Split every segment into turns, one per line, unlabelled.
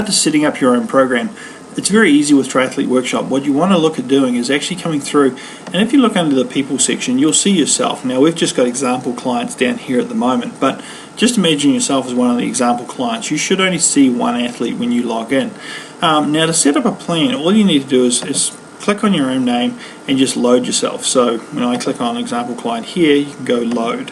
to setting up your own program, it's very easy with Triathlete Workshop. What you want to look at doing is actually coming through, and if you look under the people section, you'll see yourself. Now we've just got example clients down here at the moment, but just imagine yourself as one of the example clients. You should only see one athlete when you log in. Now to set up a plan, all you need to do is click on your own name and just load yourself. So when I click on example client here, you can go load.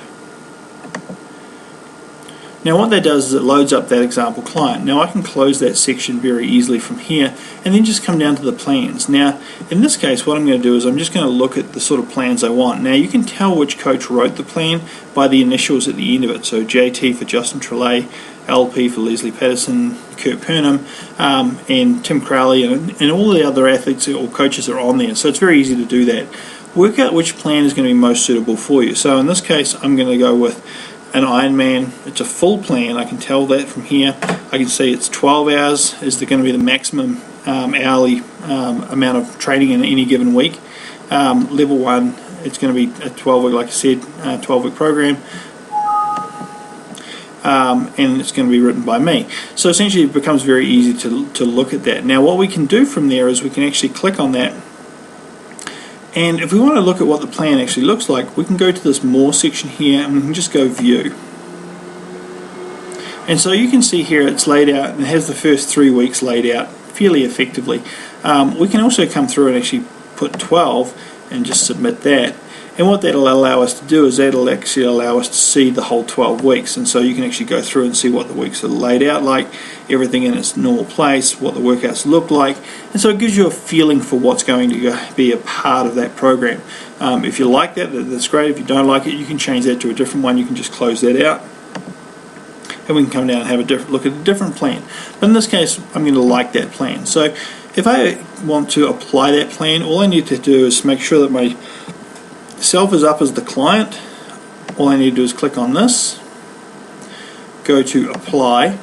Now what that does is it loads up that example client. Now I can close that section very easily from here and then just come down to the plans. Now in this case what I'm going to do is I'm just going to look at the sort of plans I want. Now you can tell which coach wrote the plan by the initials at the end of it. So JT for Justin Trelay, LP for Leslie Patterson, Kurt Purnham, and Tim Crowley, and all the other athletes or coaches that are on there. So it's very easy to do that. Work out which plan is going to be most suitable for you. So in this case I'm going to go with an Ironman. It's a full plan. I can tell that from here. I can see it's 12 hours is going to be the maximum hourly amount of training in any given week. Level 1, it's going to be a 12-week, like I said, 12-week program. And it's going to be written by me. So essentially it becomes very easy to look at that. Now what we can do from there is we can actually click on that, and if we want to look at what the plan actually looks like, we can go to this more section here and we can just go view. And so you can see here it's laid out and it has the first 3 weeks laid out fairly effectively. We can also come through and actually put 12 and just submit that. And what that'll allow us to do is that'll actually allow us to see the whole 12 weeks. And so you can actually go through and see what the weeks are laid out like, everything in its normal place, what the workouts look like. And so it gives you a feeling for what's going to be a part of that program. If you like that, that's great. If you don't like it, you can change that to a different one. You can just close that out. And we can come down and have a look at a different plan. But in this case, I'm going to like that plan. So if I want to apply that plan, all I need to do is make sure that my self is up as the client. All I need to do is click on this, go to apply,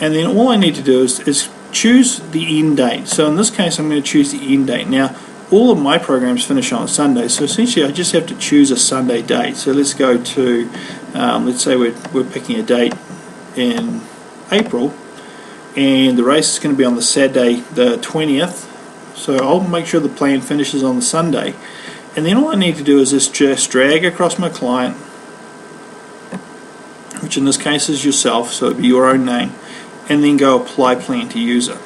and then all I need to do is choose the end date. So in this case I'm going to choose the end date. Now all of my programs finish on a Sunday, so essentially I just have to choose a Sunday date. So let's go to let's say we're picking a date in April, and the race is going to be on the Saturday the 20th. So I'll make sure the plan finishes on the Sunday, and then all I need to do is just drag across my client, which in this case is yourself, so it'll be your own name, and then go apply plan to user.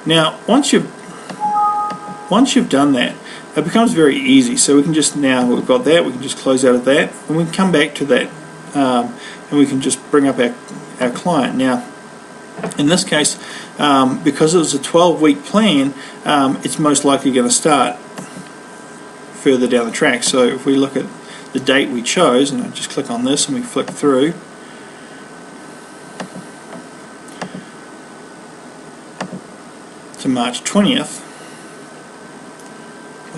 Now once you've done that, it becomes very easy. So we can just, now we've got that, we can just close out of that, and we can come back to that, and we can just bring up our client. Now in this case, because it was a 12-week plan, it's most likely going to start further down the track. So if we look at the date we chose, and I just click on this and we flick through, to March 20th,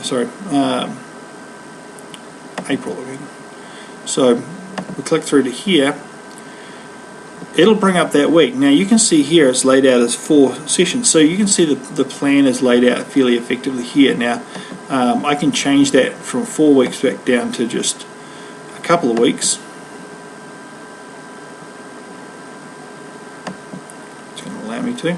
sorry, April, I mean. So we click through to here, it'll bring up that week. Now you can see here it's laid out as 4 sessions, so you can see the plan is laid out fairly effectively here. Now I can change that from 4 weeks back down to just a couple of weeks. It's going to allow me to.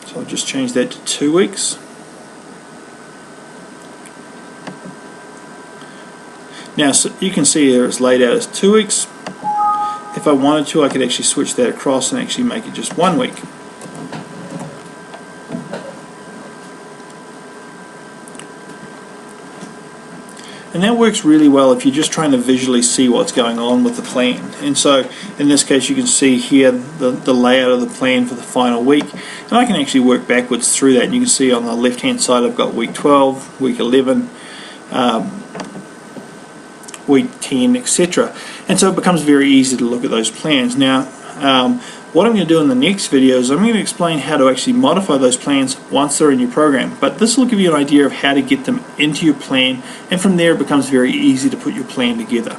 So I'll just change that to 2 weeks. Now so you can see here it's laid out as 2 weeks. If I wanted to, I could actually switch that across and actually make it just 1 week. And that works really well if you're just trying to visually see what's going on with the plan. And so in this case you can see here the layout of the plan for the final week, and I can actually work backwards through that. And you can see on the left hand side I've got week 12, week 11, week 10, etc. And so it becomes very easy to look at those plans. Now what I'm going to do in the next video is I'm going to explain how to actually modify those plans once they're in your program. But this will give you an idea of how to get them into your plan, and from there it becomes very easy to put your plan together.